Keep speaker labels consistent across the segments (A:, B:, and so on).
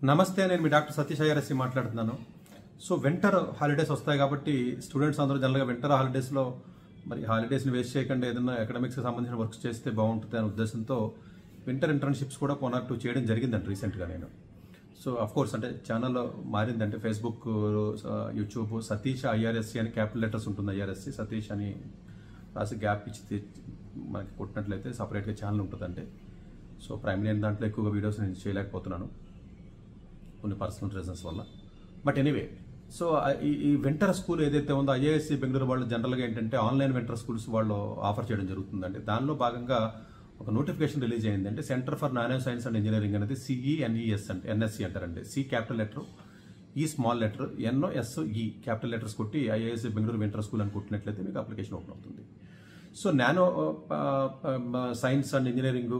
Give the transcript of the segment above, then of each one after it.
A: నమస్తే, నేను మీ doctor Satish IRSC మాట్లాడుతున్నాను. సో వింటర్ హాలిడేస్ వస్తాయి కాబట్టి స్టూడెంట్స్ అందరూ జనరల్గా వింటర్ హాలిడేస్లో మరి హాలిడేస్ని వేస్ట్ చేయకుండా ఏదైనా అకాడమిక్స్కి సంబంధించిన వర్క్స్ చేస్తే బాగుంటుంది అనే ఉద్దేశంతో వింటర్ ఇంటర్న్షిప్స్ కూడా 1 or 2 చేయడం జరిగిందండి రీసెంట్గా నేను. సో కోర్స్ అంటే ఛానల్లో మారిందంటే ఫేస్బుక్, యూట్యూబ్ సతీష్ ఐఆర్ఎస్సి అని క్యాపిటల్ లెటర్స్ ఉంటుంది. ఐఆర్ఎస్సి సతీష్ అని రాసి గ్యాప్ ఇచ్చి మనకి కొట్టినట్లయితే సపరేట్గా ఛానల్ ఉంటుందండి. సో ప్రైమరీ దాంట్లో ఎక్కువగా వీడియోస్ నేను చేయలేకపోతున్నాను కొన్ని పర్సనల్ రీజన్స్ వల్ల. బట్ ఎనీవే, సో ఈ వింటర్ స్కూల్ ఏదైతే ఉందో ఐఐఎస్సి బెంగళూరు వాళ్ళు జనరల్గా ఏంటంటే ఆన్లైన్ వింటర్ స్కూల్స్ వాళ్ళు ఆఫర్ చేయడం జరుగుతుందండి. దానిలో భాగంగా ఒక నోటిఫికేషన్ రిలీజ్ అయిందంటే centre for nano science and engineering అనేది సిఈఎన్ఈఎస్ అంటే ఎన్ఎస్సి అంటారండి. సి క్యాపిటల్ లెటర్, ఈ స్మాల్ లెటర్, ఎన్ఓఎస్ఈ క్యాపిటల్ లెటర్స్ కొట్టి ఐఐఎస్సి బెంగళూరు వింటర్ స్కూల్ అని కొట్టినట్లయితే మీకు అప్లికేషన్ ఓపెన్ అవుతుంది. So nano science and engineering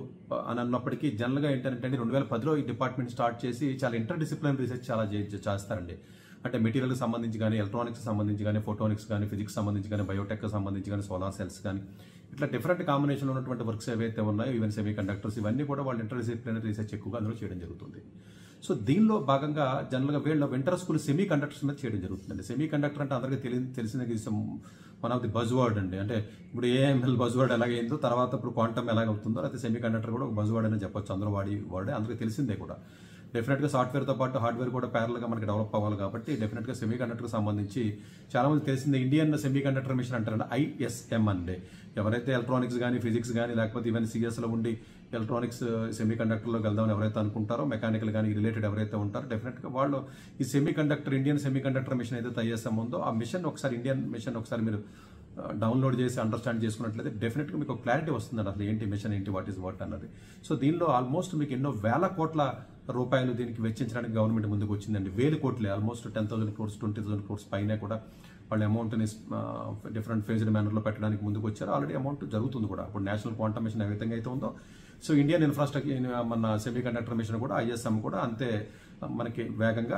A: అని అన్నప్పటికీ జనరల్గా ఏంటంటే 2010లో ఈ డిపార్ట్మెంట్ స్టార్ట్ చేసి చాలా ఇంటర్ డిసిప్లిన్ రీసెర్చ్ చాలా చేస్తారండి. అంటే మెటీరియల్కి సంబంధించి కానీ, ఎలక్ట్రానిక్స్ సంబంధించి కానీ, ఫోటోనిక్స్ కానీ, ఫిజిక్స్ సంబంధించి కానీ, బయోటెక్ సంబంధించి కానీ, సోలార్ సెల్స్ కానీ, ఇట్లా డిఫరెంట్ కాంబినేషన్లో ఉన్నటువంటి వర్క్స్ ఏవైతే ఉన్నాయో, ఈవెన్ సెమీ కండక్టర్స్, ఇవన్నీ కూడా వాళ్ళు ఇంటర్ డిసిప్లినరీ రీసెర్చ్ ఎక్కువగా అందులో చేయడం జరుగుతుంది. సో దీనిలో భాగంగా జనరల్గా వీళ్ళు వింటర్ స్కూల్ సెమీ కండక్టర్స్ మీద చేయడం జరుగుతుందండి. సెమీ కండక్టర్ అంటే అందరికీ తెలిసిన one of the buzz word అండి. అంటే ఇప్పుడు ఏఎంఎల్ బజ్ వర్డ్ ఎలాగైందో తర్వాత ఇప్పుడు క్వాంటమ్ ఎలాగవుతుందో అయితే సెమీ కండక్టర్ కూడా ఒక బజ్ వర్డ్ అని చెప్పొచ్చు. అందరూ వాడి వర్డే అందరికీ తెలిసిందే కూడా. డెఫినెట్గా సాఫ్ట్వేర్తో పాటు హార్డ్వేర్ కూడా ప్యారల్గా మనకి డెవలప్ అవ్వాలి కాబట్టి డెఫినెట్గా సెమీ కండక్టర్కి సంబంధించి చాలామంది తెలిసిందే. ఇండియన్ సెమీ కండక్టర్ మిషన్ అంటారండి, ఐఎస్ఎం అండి. ఎవరైతే ఎలక్ట్రానిక్స్ కానీ, ఫిజిక్స్ కానీ, లేకపోతే ఈవెన్ సిఎస్లో ఉండి ఎలక్ట్రానిక్స్ సెమీ కండక్టర్లోకి వెళ్దామని ఎవరైతే అనుకుంటారో, మెకానికల్ కానీ రిలేటెడ్ ఎవరైతే ఉంటారో డెఫినెట్గా వాళ్ళు ఈ semiconductor, Indian semiconductor mission ఏదైతే ఐఎస్ఎం ఉందో ఆ మిషన్ ఒకసారి, ఇండియన్ మిషన్ ఒకసారి మీరు డౌన్లోడ్ చేసి అండర్స్టాండ్ చేసుకున్నట్లయితే డెఫినెట్గా మీకు క్లారిటీ వస్తుందండి అసలు ఏంటి మిషన్, ఏంటి, వాట్ ఈస్ వాట్ అన్నది. సో దీనిలో ఆల్మోస్ట్ మీకు ఎన్నో వేల కోట్ల రూపాయలు దీనికి వెచ్చించడానికి గవర్నమెంట్ ముందుకు వచ్చిందండి. 1000 కోట్లే, ఆల్మోస్ట్ 10,000 crores 20,000 crores పైన కూడా వాళ్ళ అమౌంట్ని డిఫరెంట్ ఫేజ్డ్ మేనర్లో పెట్టడానికి ముందుకు వచ్చారు. ఆల్రెడీ అమౌంట్ జరుగుతుంది కూడా. ఇప్పుడు నేషనల్ క్వాంటమ్ మిషన్ ఏ విధంగా అయితే ఉందో, సో ఇండియన్ ఇన్ఫ్రాస్ట్రక్చర్ మన సెమీ కండక్టర్ మిషన్ కూడా ఐఎస్ఎం కూడా అంతే మనకి వేగంగా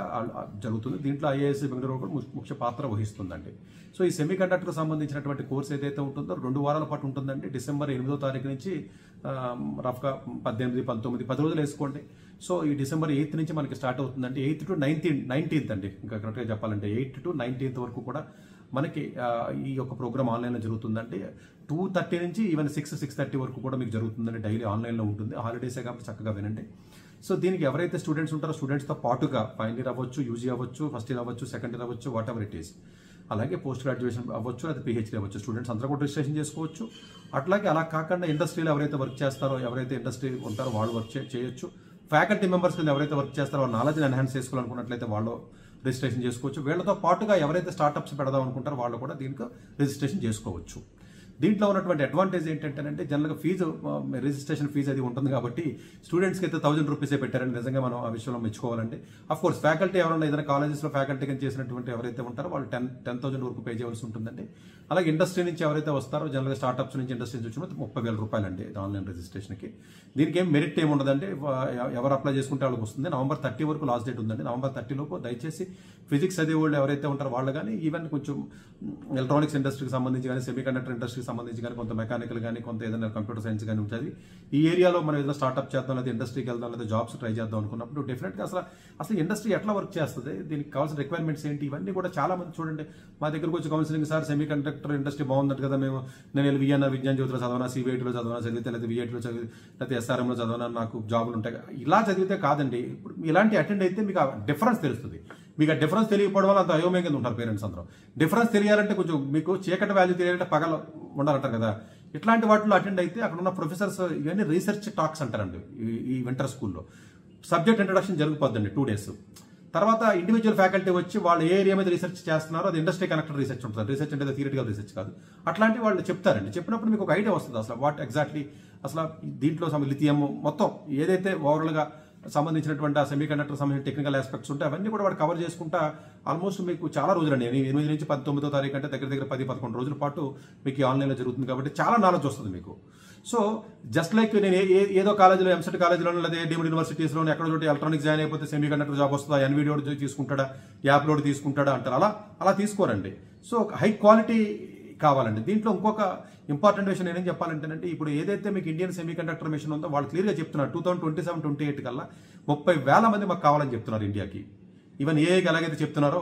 A: జరుగుతుంది. దీంట్లో ఐఐఎస్సి బెంగళూరు కూడా ముఖ్య పాత్ర వహిస్తుందండి. సో ఈ సెమీ కండక్టర్కి సంబంధించినటువంటి కోర్స్ ఏదైతే ఉంటుందో 2 వారాల పాటు ఉంటుందండి. డిసెంబర్ 8వ తారీఖు నుంచి రఫ్గా 18, 19, 10 రోజులు వేసుకోండి. సో ఈ డిసెంబర్ 8th నుంచి మనకి స్టార్ట్ అవుతుందండి. 8th to 19th అండి, ఇంకా కరెక్ట్గా చెప్పాలంటే 8th to 19th వరకు కూడా మనకి ఈ యొక్క ప్రోగ్రామ్ ఆన్లైన్లో జరుగుతుందండి. 2:30 నుంచి ఈవెన్ 6:30 వరకు కూడా మీకు జరుగుతుందండి. డైలీ ఆన్లైన్లో ఉంటుంది. హాలిడేసే కాబట్టి చక్కగా వినండి. సో దీనికి ఎవరైతే స్టూడెంట్స్ ఉంటారో స్టూడెంట్స్తో పాటుగా ఫైనల్ ఇయర్ అవ్వచ్చు, యూజీ అవ్వచ్చు, ఫస్ట్ ఇయర్ అవ్వచ్చు, సెకండ్ ఇయర్ అవ్వచ్చు, వాట్ ఎవర్ ఇట్ ఈస్, అలాగే పోస్ట్ గ్రాడ్యుయేషన్ అవ్వచ్చు, లేదా పిహెచ్డీ అవ్వచ్చు, స్టూడెంట్స్ అందరూ కూడా రిజిస్ట్రేషన్ చేసుకోవచ్చు. అట్లాగే అలా కాకుండా ఇండస్ట్రీలో ఎవరైతే వర్క్ చేస్తారో, ఎవరైతే ఇండస్ట్రీ ఉంటారో వాళ్ళు వర్క్ చేయొచ్చు. ఫ్యాకల్టీ మెంబర్స్ కింద ఎవరైతే వర్క్ చేస్తారో వాళ్ళ నాలెడ్జ్ని ఎన్హాన్స్ చేసుకోవాలనుకున్నట్లయితే వాళ్ళు రిజిస్ట్రేషన్ చేసుకోవచ్చు. వీళ్ళతో పాటుగా ఎవరైతే స్టార్టప్స్ పెడదాం అనుకుంటారో వాళ్ళు కూడా దీనికి రిజిస్ట్రేషన్ చేసుకోవచ్చు. దీంట్లో ఉన్నటువంటి అడ్వాంటేజ్ ఏంటంటే జనరల్గా ఫీజు, రిజిస్ట్రేషన్ ఫీజు అది ఉంటుంది కాబట్టి స్టూడెంట్స్కి అయితే 1000 రూపీసే పెట్టారని నిజంగా మనం ఆ విషయంలో మెచ్చుకోవాలండి. అఫ్ కోర్స్ ఫ్యాకల్టీ ఎవరైనా ఏదైనా కాలేజెస్లో ఫ్యాకల్టీగా చేసినటువంటి ఎవరైతే ఉంటారో వాళ్ళు 10,000 వరకు పే చేయవలసి ఉంటుందండి. అలాగే ఇండస్ట్రీ నుంచి ఎవరైతే వస్తారో జనరల్గా స్టార్టప్స్ నుంచి, ఇండస్ట్రీ నుంచి వచ్చిన 30,000 రూపాయలండి ఆన్లైన్ రిజిస్ట్రేషన్కి. దీనికి ఏం మెరిట్ ఏమి ఉండదండి, ఎవరు అప్లై చేసుకుంటే వాళ్ళకి వస్తుంది. November 30 వరకు లాస్ట్ డేట్ ఉందండి. November 30 లోపు దయచేసి ఫిజిక్స్ అదే వాళ్ళు ఎవరైతే ఉంటారో వాళ్ళు కానీ, ఈవెన్ కొంచెం ఎలక్ట్రానిక్స్ ఇండస్ట్రీకి సంబంధించి కానీ, సెమీ కండక్టర్ ఇండస్ట్రీకి సంబంధించి కానీ, కొంత మెకానికల్ కానీ, కొంత ఏదైనా కంప్యూటర్ సైన్స్ కానీ ఉంటుంది. ఈ ఏరియాలో మనం ఏదైనా స్టార్ట్అప్ చేద్దాం, లేదా ఇండస్ట్రీకి వెళ్దాం, లేదా జాబ్స్ ట్రై చేద్దాం అనుకున్నప్పుడు డెఫినెట్గా అసలు ఇండస్ట్రీ ఎట్లా వర్క్ చేస్తుంది, దీనికి కావాల్సిన రిక్వైర్మెంట్స్ ఏంటి, ఇవన్నీ కూడా చాలా మంది చూడండి మా దగ్గరకు వచ్చి counselling, sir semiconductor industry బాగుందంట కదా, నేను విఎన్ఆర్ విజ్ఞాన జ్యోతిలో చదవనా, సివిఐటీలో చదవనా చదివితే, లేదా విఐటీలో చదివి, లేకపోతే ఎస్ఆర్ఎంలో చదవనా, నాకు జాబులు ఉంటాయి. ఇలా చదివితే కాదండి. ఇప్పుడు ఇలాంటి అటెండ్ అయితే మీకు ఆ డిఫరెన్స్ తెలుస్తుంది. మీకు ఆ డిఫరెన్స్ తెలియకపోవడం వల్ల అంత అయోమయం కింద ఉంటారు పేరెంట్స్ అందరూ. డిఫరెన్స్ తెలియాలంటే కొంచెం మీకు చీకటి వాల్యూ తెలియాలంటే పగల ఉండాలంటారు కదా. ఇట్లాంటి వాటిలో అటెండ్ అయితే అక్కడ ఉన్న ప్రొఫెసర్స్ ఇవన్నీ రీసెర్చ్ టాక్స్ అంటారండి. ఈ వింటర్ స్కూల్లో సబ్జెక్ట్ ఇంట్రడక్షన్ జరిగిపోద్దండి 2 days. తర్వాత ఇండివిజువల్ ఫ్యాకల్టీ వచ్చి వాళ్ళు ఏ ఏరియా మీద రీసెర్చ్ చేస్తున్నారో అది ఇండస్ట్రీ కనెక్టెడ్ రీసెర్చ్ ఉంటుంది. రీసెర్చ్ అంటే థియరిటికల్ రీసెర్చ్ కాదు. అట్లాంటి వాళ్ళు చెప్తారండి. చెప్పినప్పుడు మీకు ఒక ఐడియా వస్తుంది అసలు వాట్ ఎగ్జాక్ట్లీ అసలు దీంట్లో లిథియం మొత్తం ఏదైతే ఓవరాల్గా సంబంధించినటువంటి ఆ సెమీ కండక్టర్ సంబంధించిన టెక్నికల్ ఆస్పెక్ట్స్ ఉంటాయి అవన్నీ కూడా వాడు కవర్ చేసుకుంటా ఆల్మోస్ట్ మీకు చాలా రోజులండి. 8 నుంచి 19వ తారీఖు అంటే దగ్గర 10-11 రోజుల పాటు మీకు ఆన్లైన్లో జరుగుతుంది కాబట్టి చాలా నాలెడ్జ్ వస్తుంది మీకు. సో జస్ట్ లైక్ నేను ఏదో కాలేజీలో, ఎంసెట్ కాలేజీలోనో లేదా డీమ్డ్ యూనివర్సిటీస్లోనే ఎక్కడో చోటి ఎలక్ట్రానిక్స్ జాయిన్ అయిపోతే సెమీ కండక్టర్ జాబ్ వస్తుందా, ఎన్విడియో తీసుకుంటాడా, యాప్ లోడ్ తీసుకుంటాడా అంటారు. అలా తీసుకోరండి. సో హై క్వాలిటీ కావాలండి. దీంట్లో ఇంకొక ఇంపార్టెంట్ విషయం నేనేం చెప్పాలంటేనంటే, ఇప్పుడు ఏదైతే మీకు ఇండియన్ సెమీ కండక్టర్ మిషన్ ఉందో వాళ్ళు క్లియర్గా చెప్తున్నారు 2027-28 కల్లా 30,000 మంది మాకు కావాలని చెప్తున్నారు ఇండియాకి. ఈవెన్ ఏఐకి ఎలాగైతే చెప్తున్నారో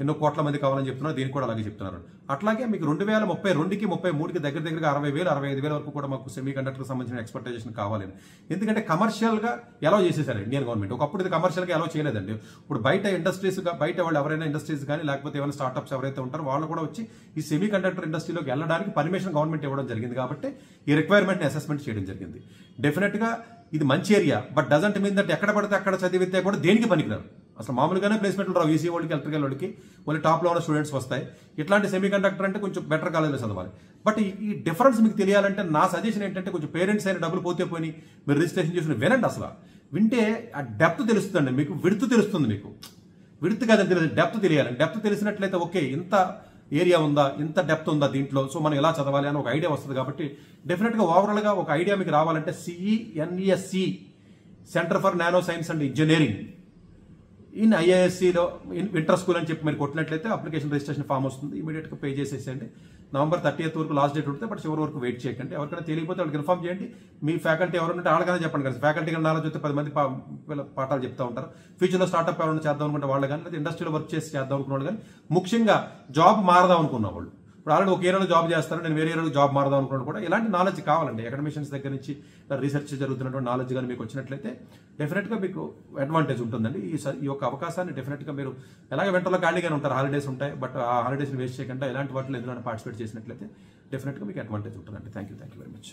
A: ఎన్నో కోట్ల మంది కావాలని చెప్తున్నారు, దీనికి కూడా అలాగే చెప్తున్నారు. అట్లాగే మీకు 2032కి 33కి దగ్గరగా 60,000 65,000 వరకు కూడా మాకు సెమీ కండక్టర్కి సంబంధించిన ఎక్స్పెక్టేషన్ కావాలి. ఎందుకంటే కమర్షియల్గా ఎలా చేసేసారు ఇండియన్ గవర్నమెంట్. ఒకప్పుడు ఇది కమర్షియల్గా ఎలా చేయలేదండి. ఇప్పుడు బయట ఇండస్ట్రీస్గా బయట వాళ్ళు ఎవరైనా ఇండస్ట్రీస్ కానీ లేకపోతే ఏమైనా స్టార్ట్అప్స్ ఎవరైతే ఉంటారో వాళ్ళు కూడా వచ్చి ఈ సెమీ కండక్టర్ ఇండస్ట్రీలోకి వెళ్ళడానికి పర్మిషన్ గవర్నమెంట్ ఇవ్వడం జరిగింది. కాబట్టి ఈ రిక్వైర్మెంట్ని అసెస్మెంట్ చేయడం జరిగింది. డెఫినెట్గా ఇది మంచి area, but doesn't mean that ఎక్కడ పడితే అక్కడ చదివితే కూడా దేనికి పనికిరారు. అసలు మామూలుగానే ప్లేస్మెంట్లు రావు. ఈసీ వాళ్ళకి ఎలక్ట్రికల్ వాళ్ళకి ఓన్లీ టాప్లో ఉన్న స్టూడెంట్స్ వస్తాయి. ఇట్లాంటి సెమీ కండక్టర్ అంటే కొంచెం బెటర్ కాలేజ్లో చదవాలి. బట్ ఈ డిఫరెన్స్ మీకు తెలియాలంటే నా సజెషన్ ఏంటంటే, కొంచెం పేరెంట్స్ అయిన డబ్బులు పోతే పోయి మీరు రిజిస్ట్రేషన్ చేసుకుని వినండి. అసలు వింటే ఆ డెప్త్ తెలుస్తుందండి, మీకు విడుతు తెలుస్తుంది. మీకు విడుతు కాదని తెలియదు, డెప్త్ తెలియాలి. డెప్త్ తెలిసినట్లయితే ఓకే ఇంత ఏరియా ఉందా, ఇంత డెప్త్ ఉందా దీంట్లో, సో మనం ఎలా చదవాలి అని ఒక ఐడియా వస్తుంది. కాబట్టి డెఫినెట్గా ఓవరాల్గా ఒక ఐడియా మీకు రావాలంటే CENSE centre for nano science and engineering in IISCలో ఇంటర్ స్కూల్ అని చెప్పి మీరు కొట్టినట్లయితే అప్లికేషన్ రిజిస్ట్రేషన్ ఫామ్ వస్తుంది. ఇమీడియట్గా పే చేసేసేయండి. November 30th వరకు లాస్ట్ డేట్ ఉంటుంది. బట్ చివరి వరకు వెయిట్ చేయకండి. ఎవరికైనా తెలియకపోతే వాళ్ళకి ఇన్ఫార్మ్ చేయండి. మీ ఫ్యాకల్టీ ఎవరుంటే వాళ్ళకైనా చెప్పండి. కదా ఫ్యాకల్టీ కానీ నాలెడ్జ్ వస్తే 10 మంది పాఠాలు చెప్తా ఉంటారు. ఫ్యూచర్లో స్టార్ట్అప్ ఎవరైనా చేద్దాం అనుకుంటే వాళ్ళు కానీ, లేదా ఇండస్ట్రీలో వర్క్ చేసి చేద్దాం అనుకున్న వాళ్ళు కానీ, ముఖ్యంగా జాబ్ మారదాం అనుకున్న వాళ్ళు, ఇప్పుడు ఆల్రెడీ ఒక ఏరియాలో జాబ్ చేస్తారు, నేను వేరే ఏరియాలో జాబ్ మారదాం అనుకున్నాను కూడా ఇలాంటి నాలెడ్జ్ కావాలండి. అకాడమిషియన్స్ దగ్గర నుంచి రీసెర్చ్ జరుగుతున్నటువంటి నాలెడ్జ్ కానీ మీకు వచ్చినట్లయితే డెఫినెట్గా మీకు అడ్వాంటేజ్ ఉంటుందండి. ఈ యొక్క అవకాశాన్ని డెఫినెట్గా మీరు ఎలాగ వెంటలో ఖాళీగానే ఉంటారు, హాలిడేస్ ఉంటాయి. బట్ ఆ హాలిడేస్ని వేస్ట్ చేయకుండా ఇలాంటి వాటిలో ఏదైనా పార్టిసిపేట్ చేసినట్లయితే డెఫినెట్గా మీకు అడ్వాంటేజ్ ఉంటుందండి. Thank you very much.